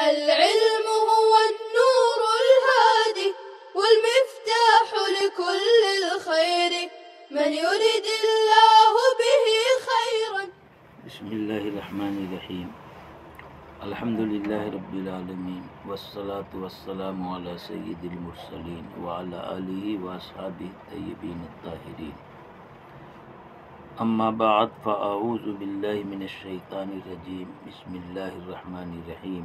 العلم هو النور الهادي والمفتاح لكل الخير من يرد الله به خيرا. بسم اللہ الرحمن الرحیم. الحمد للہ رب العالمین والصلاة والسلام علی سید المرسلین وعلی آلہ واصحابہ الطیبین الطاہرین. اما بعد فاعوذ باللہ من الشیطان الرجیم. بسم اللہ الرحمن الرحیم.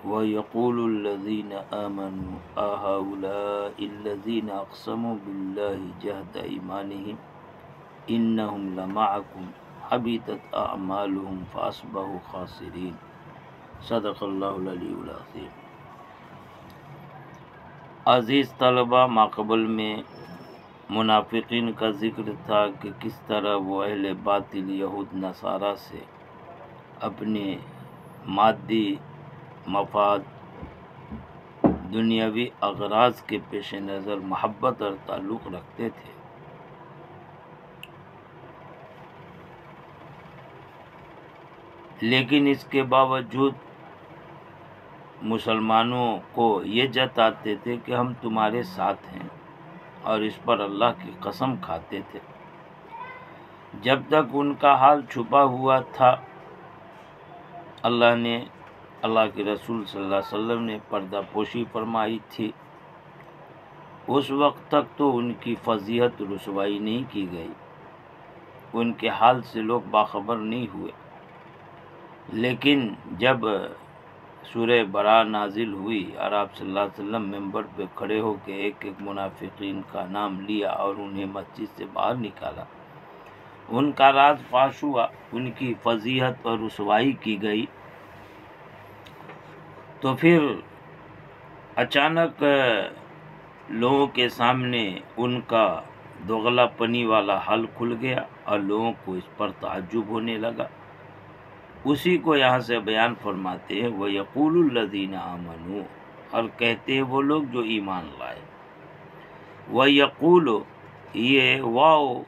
وَيَقُولُ الَّذِينَ آمَنُوا أَهَؤُلَاءِ الَّذِينَ أَقْسَمُوا بِاللَّهِ جَهْدَ أَيْمَانِهِمْ إِنَّهُمْ لَمَعَكُمْ حَبِطَتْ أَعْمَالُهُمْ فَأَصْبَحُوا خَاسِرِينَ. صدق اللہ العلی العظیم. عزیز طلبہ، ماقبل میں منافقین کا ذکر تھا کہ کس طرح وہ اہل باطل یہود نصارہ سے اپنے مادی مفاد، دنیاوی اغراض کے پیش نظر محبت اور تعلق رکھتے تھے. لیکن اس کے باوجود مسلمانوں کو یہ جتاتے تھے کہ ہم تمہارے ساتھ ہیں، اور اس پر اللہ کی قسم کھاتے تھے. جب تک ان کا حال چھپا ہوا تھا، اللہ کے رسول صلی اللہ علیہ وسلم نے پردہ پوشی فرمائی تھی. اس وقت تک تو ان کی فضیحت رسوائی نہیں کی گئی، ان کے حال سے لوگ باخبر نہیں ہوئے. لیکن جب سورہ براء نازل ہوئی اور آپ صلی اللہ علیہ وسلم ممبر پہ کھڑے ہو کے ایک ایک منافقین کا نام لیا اور انہیں مسجد سے باہر نکالا، ان کا راز فاش ہوا، ان کی فضیحت اور رسوائی کی گئی، تو پھر اچانک لوگوں کے سامنے ان کا دوغلا پنی والا حل کھل گیا اور لوگوں کو اس پر تعجب ہونے لگا. اسی کو یہاں سے بیان فرماتے ہیں وَيَقُولُ الَّذِينَ آمَنُوا، اور کہتے ہیں وہ لوگ جو ایمان لائے. وَيَقُولُ، یہ واو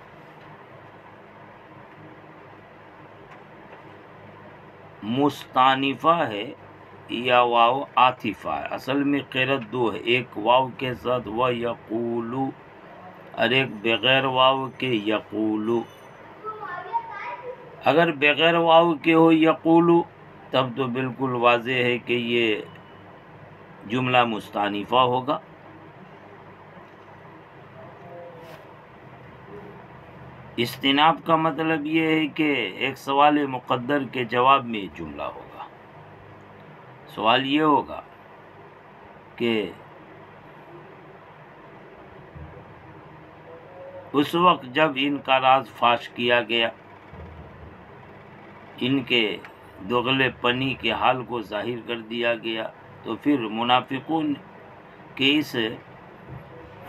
مستانفہ ہے یا واو عاطفہ ہے؟ اصل میں قرأت دو ہے، ایک واو کے ساتھ وَيَقُولُ اور ایک بغیر واو کے یقولو. اگر بغیر واو کے ہو یقولو تب تو بالکل واضح ہے کہ یہ جملہ مستانفہ ہوگا. استناف کا مطلب یہ ہے کہ ایک سوال مقدر کے جواب میں یہ جملہ ہوگا. سوال یہ ہوگا کہ اس وقت جب ان کا راز فاش کیا گیا، ان کے دوغلے پنی کے حال کو ظاہر کر دیا گیا، تو پھر منافقون کے اس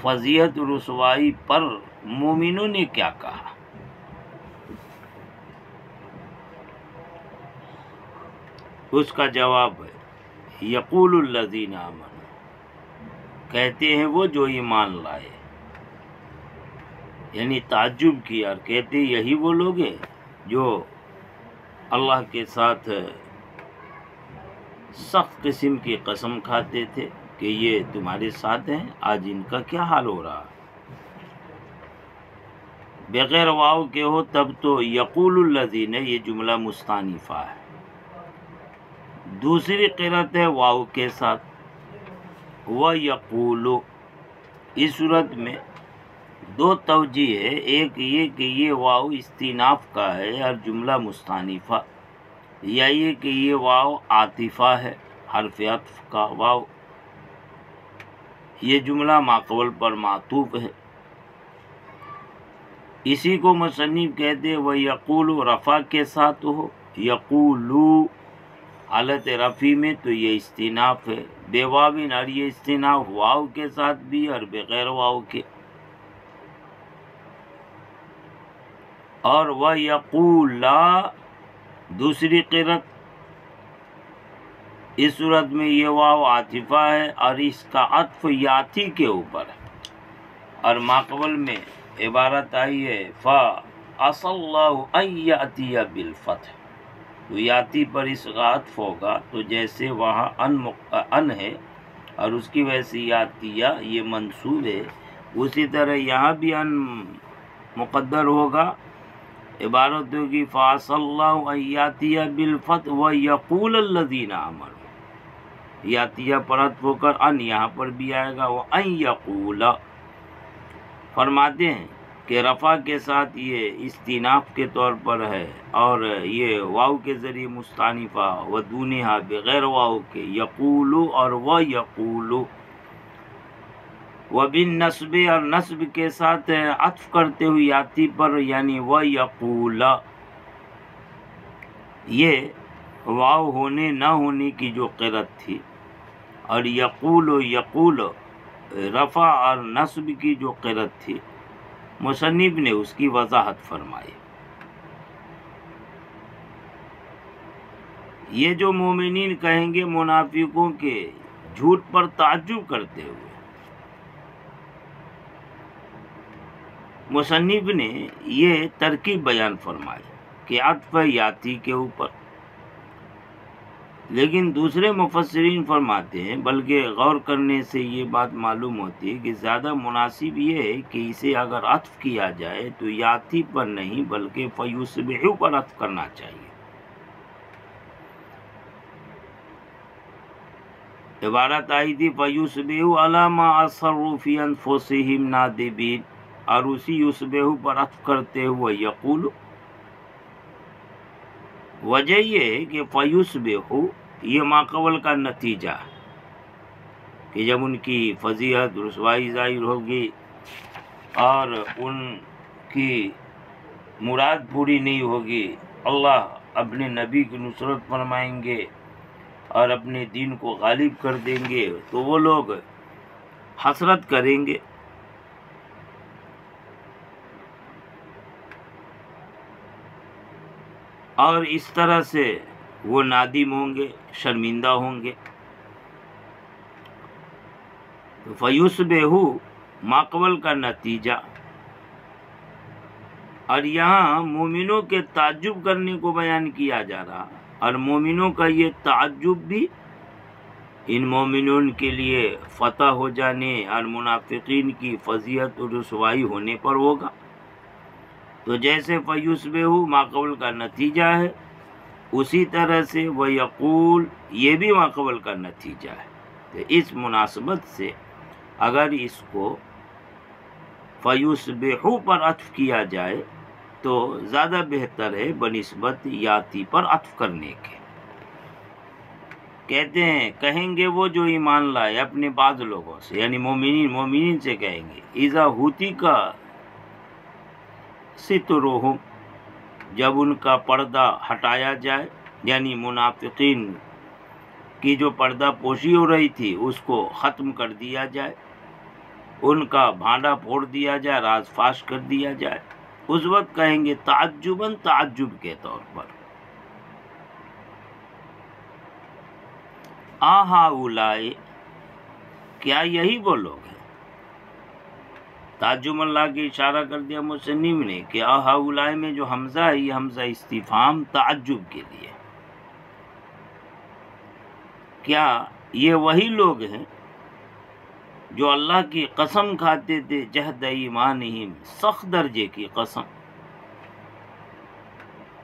فضیحت رسوائی پر مومنوں نے کیا کہا؟ اس کا جواب ہے یقول الذین آمنوا، کہتے ہیں وہ جو ایمان لائے. یعنی تعجب کیا اور کہتے یہی وہ لوگ ہیں جو اللہ کے ساتھ سخت قسم کی قسم کھاتے تھے کہ یہ تمہارے ساتھ ہیں، آج ان کا کیا حال ہو رہا. بغیر واو کے ہو تب تو یقول الذین، یہ جملہ مستانفہ ہے. دوسری قرأت ہے واو کے ساتھ وَيَقُولُ. اس صورت میں دو توجیہ ہے، ایک یہ کہ یہ واو استیناف کا ہے اور جملہ مستانفہ، یا یہ کہ یہ واو عاطفہ ہے، حرف عطف کا واو، یہ جملہ ماقبل پر معطوف ہے. اسی کو مصنف کہتے ہیں وَيَقُولُ رفع کے ساتھ ہو، یقولو حالت رفع میں تو یہ استیناف ہے، بے واوین، اور یہ استیناف واو کے ساتھ بھی اور بغیر واو کے. اور وَيَقُولَا دوسری قرأت، اس صورت میں یہ واو عاطفہ ہے اور اس کا عطف یاتی کے اوپر ہے، اور ماقبل میں عبارت آئی ہے فَعَسَى اللَّهُ أَن يَأْتِيَ بِالْفَتْحِ. تو یاتی پر اس کا عطف ہوگا، تو جیسے وہاں ان ہے اور اس کی وجہ سے یاتیہ یہ منصوب ہے، اسی طرح یہاں بھی ان مقدر ہوگا، عبارت ہوگی فَعَسَى اللَّهُ أَن يَأْتِيَ بِالْفَتْحِ وَيَقُولَ الَّذِينَ آمَنُوا، یاتیہ پر عطف ہو کر ان یہاں پر بھی آئے گا، وَأَن يَقُولَ۔ فرماتے ہیں کہ رفع کے ساتھ یہ استیناف کے طور پر ہے، اور یہ واو کے ذریعے مستانفہ و دونہا بغیر واو کے، یقولو اور وہ یقولو، وبالنصب اور نصب کے ساتھ عطف کرتے ہوئے یاتی پر، یعنی وہ یقول، یہ واو ہونے نہ ہونے کی جو قرت تھی، اور یقول رفع اور نصب کی جو قرت تھی، مصنف نے اس کی وضاحت فرمائی۔ یہ جو مومنین کہیں گے منافقوں کے جھوٹ پر تعجب کرتے ہوئے، مصنف نے یہ ترکیب بیان فرمائی کہ عطف یاتی کے اوپر، لیکن دوسرے مفسرین فرماتے ہیں بلکہ غور کرنے سے یہ بات معلوم ہوتی ہے کہ زیادہ مناسب یہ ہے کہ اسے اگر عطف کیا جائے تو یاتی پر نہیں بلکہ فیصبح پر عطف کرنا چاہیے۔ عبارت آئی تھی فیصبح علی ما اصروا فی انفسہم نادمین، اور اسی یصبح پر عطف کرتے ہوئے یقول۔ وجہ یہ ہے کہ فیصبح یہ ماقبل کا نتیجہ ہے کہ جب ان کی فضیحت رسوائی ظاہر ہوگی اور ان کی مراد پوری نہیں ہوگی، اللہ اپنے نبی کی نصرت فرمائیں گے اور اپنے دین کو غالب کر دیں گے، تو وہ لوگ حسرت کریں گے۔ اور اس طرح سے وہ نادم ہوں گے، شرمندہ ہوں گے۔ فیصبح ماقبل کا نتیجہ، اور یہاں مومنوں کے تعجب کرنے کو بیان کیا جا رہا، اور مومنوں کا یہ تعجب بھی ان مومنوں کے لیے فتح ہو جانے اور منافقین کی فضیحت و رسوائی ہونے پر ہوگا۔ تو جیسے فیصبح ماقبل کا نتیجہ ہے، اسی طرح سے وہ یقول یہ بھی ماقبل کا نتیجہ ہے۔ تو اس مناسبت سے اگر اس کو فیصبح پر عطف کیا جائے تو زیادہ بہتر ہے بنسبت یاتی پر عطف کرنے کے۔ کہتے ہیں کہیں گے وہ جو ایمان لائے اپنے بعض لوگوں سے، یعنی مومنین سے کہیں گے اذا ہوتی کا سترہم، جب ان کا پردہ ہٹایا جائے، یعنی منافقین کی جو پردہ پوشی ہو رہی تھی اس کو ختم کر دیا جائے، ان کا بھانڈا پھوڑ دیا جائے، راز فاش کر دیا جائے، اس وقت کہیں گے تعجباً، تعجب کے طور پر اہؤلاء، کیا یہی وہ لوگ ہیں؟ تعجب اللہ کے اشارہ کر دیا مصنف نے کہ اہؤلاء میں جو حمزہ ہے یہ حمزہ استفہام تعجب کے لیے، کیا یہ وہی لوگ ہیں جو اللہ کی قسم کھاتے تھے جہد ایمانہم، سخت درجے کی قسم؟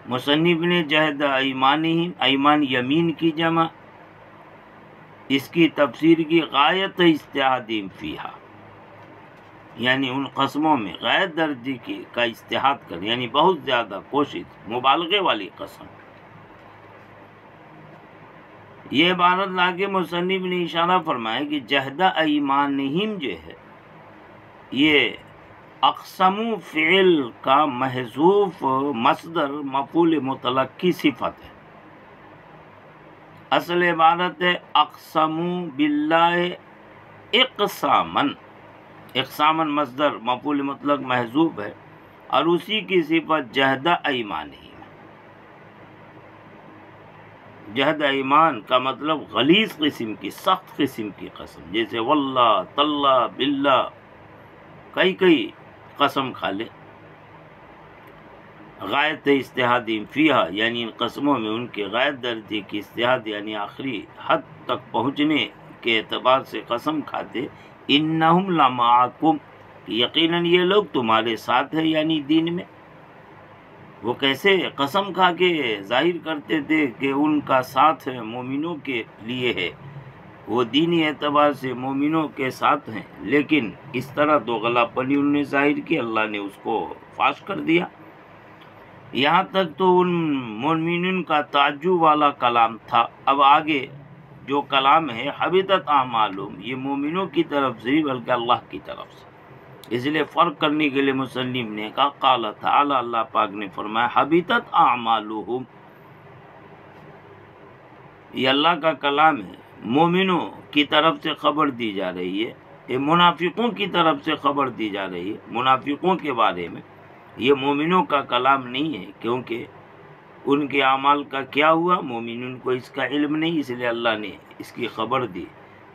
مصنف نے جہد ایمانہم، ایمان یمین کی جمع، اس کی تفسیر کی غایت اجتہادیم فیہا، یعنی ان قسموں میں غایت درجے کا اجتہاد کر، یعنی بہت زیادہ کوشش، مبالغے والی قسم۔ یہ عبارت لا کے مصنف نے اشارہ فرمایا کہ جہدہ ایمانہم جو ہے یہ اقسموا فعل کا محذوف مصدر مفعول مطلق کی صفت ہے۔ اصل عبارت ہے اقسموا باللہ اقساماً، اقساماً مصدر مفعول مطلق محذوف ہے، اور اسی کی صفت جہدہ ایمانہم۔ جہد ایمان کا مطلب غلیظ قسم کی، سخت قسم کی قسم، جیسے واللہ، تاللہ، باللہ، کئی قسم کھا لے۔ غایت اجتہادیم فیہا یعنی ان قسموں میں ان کے غایت درجے کی اجتہاد یعنی آخری حد تک پہنچنے کے اعتبار سے قسم کھاتے انہم لمعکم یقیناً یہ لوگ تمہارے ساتھ ہیں یعنی دین میں. وہ کیسے قسم کھا کے ظاہر کرتے تھے کہ ان کا ساتھ مومنوں کے لیے ہے، وہ دینی اعتبار سے مومنوں کے ساتھ ہیں، لیکن اس طرح دوغلا پنی انہوں نے ظاہر کی، اللہ نے اس کو فاش کر دیا. یہاں تک تو ان مومنین کا تعجب والا کلام تھا. اب آگے جو کلام ہے حبطت اعمالہم، یہ مومنوں کی طرف سے بلکہ اللہ کی طرف سے. اس لیے فرق کرنے کے لیے مصنف نے کہا قال تعالی، اللہ پاک نے فرمایا حبطت اعمالہم، یہ اللہ کا کلام ہے. مومنوں کی طرف سے خبر دی جا رہی ہے، یہ منافقوں کی طرف سے خبر دی جا رہی ہے. منافقوں کے بارے میں یہ مومنوں کا کلام نہیں ہے، کیونکہ ان کے اعمال کا کیا ہوا، مومنوں کو اس کا علم نہیں، اس لیے اللہ نے اس کی خبر دی.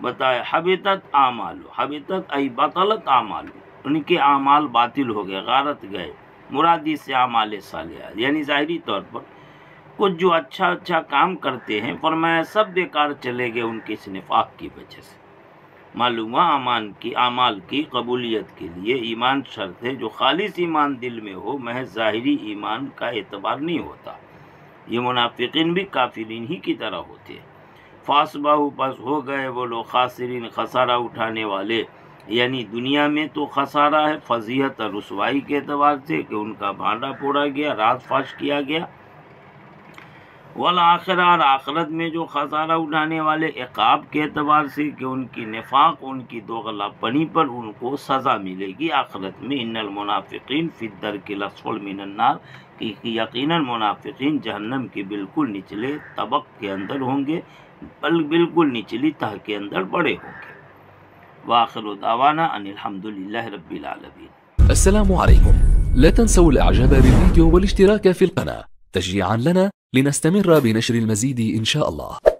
بتایا حبطت اعمال، حبطت ای بطلت اعمال، ان کے اعمال باطل ہو گئے، غارت گئے. مرادی سے اعمال صالحہ یعنی ظاہری طور پر کچھ جو اچھا کام کرتے ہیں، فرمایا سب بیکار چلے گئے ان کے اس نفاق کی وجہ سے. معلوم ہوا اعمال کی قبولیت کے لیے ایمان شرط ہے. جو خالص ایمان دل میں ہو، محض ظاہری ایمان کا اعتبار نہیں ہوتا. یہ منافقین بھی کافرین ہی کی طرح ہوتے ہیں. فاصبحوا، بس ہو گئے وہ لوگ خاسرین، خسارہ اٹھانے والے، یعنی دنیا میں تو خسارہ ہے فضیحت اور رسوائی کے اعتبار سے کہ ان کا بھانڈا پھوڑا گیا، راز فاش کیا گیا. والآخرہ، اور آخرت میں جو خسارہ اٹھانے والے عقاب کے اعتبار سے کہ ان کی نفاق، ان کی دوغلا پنی پر ان کو سزا ملے گی آخرت میں. ان المنافقین فی الدرک الاسفل من النار، کہ یقیناً منافقین جہنم کے بالکل نچلے طبق کے اندر ہوں گے، بالکل نچلی تہ کے اندر پڑے ہوں گے. وآخر دعوانا ان الحمد للہ رب العالمین. السلام عليكم. لا تنسوا الاعجاب بالفيديو والاشتراك في القناة تشجيعا لنا لنستمر بنشر المزيد إن شاء الله.